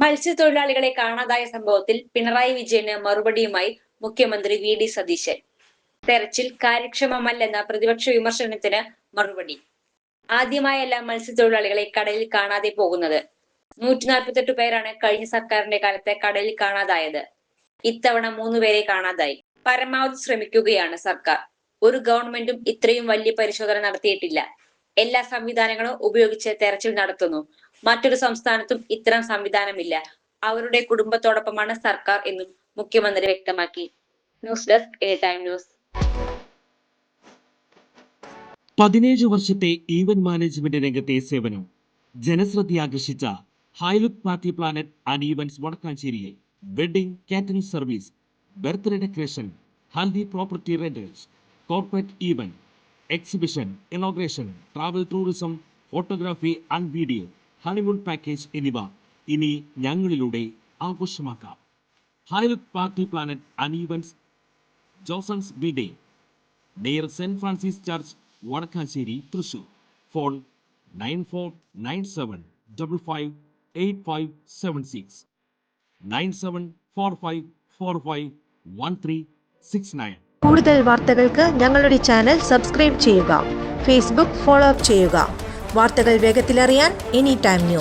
മത്സ്യത്തൊഴിലാളികളെ കാണാതായ സംഭവത്തിൽ പിണറായി വിജയന് മറുപടിയുമായി മുഖ്യമന്ത്രി വി.ഡി. സതീശൻ. തെരച്ചിൽ കാര്യക്ഷമമല്ലെന്ന പ്രതിപക്ഷ വിമർശനത്തിന് മറുപടി. ആദ്യമായല്ല മത്സ്യത്തൊഴിലാളികളെ കടലിൽ കാണാതെ പോകുന്നത്. 148 പേരാണ് കഴിഞ്ഞ സർക്കാരിന്റെ കാലത്ത് കടലിൽ കാണാതായത്. ഇത്തവണ 3 പേരെ കാണാതായി. പരമാവധി ശ്രമിക്കുകയാണ് സർക്കാർ. ഒരു ഗവൺമെന്റും ഇത്രയും വലിയ പരിശോധന നടത്തിയിട്ടില്ല. എല്ലാ സംവിധാനങ്ങളും ഉപയോഗിച്ച് തെരച്ചിൽ നടത്തുന്നു. മറ്റൊരു സംസ്ഥാനത്തും ഇത്തരം സംവിധാനമില്ല. അവരുടെ കുടുംബത്തോടൊപ്പമാണ് സർക്കാർ എന്നും മുഖ്യമന്ത്രി വ്യക്തമാക്കി. News desk time news. 17 വർഷത്തെ ഈവന്റ് മാനേജ്മെന്റ് രംഗത്തെ സേവനം ജനശ്രദ്ധയാകർഷിച്ച Highlook party planet and events വടക്കാഞ്ചേരിയിൽ wedding catering service, birthday decoration, Haldi property rentals, corporate event, exhibition, inauguration, travel tourism, photography and video, honeymoon package എന്നിവ ഇനി ഞങ്ങളിലൂടെ ആഘോഷമാക്കാം. Highlook party planet and events, Josons ബിഡേ, near saint Francis church, Vadakkanchery, Thrissur. Phone 9497558576, 9745451369. കൂടുതൽ വാർത്തകൾക്ക് ഞങ്ങളുടെ channel subscribe ചെയ്യുക. Facebook follow up ചെയ്യുക. വാർത്തകൾ വേഗത്തിലറിയാൻ എനി ടൈം ന്യൂസ്.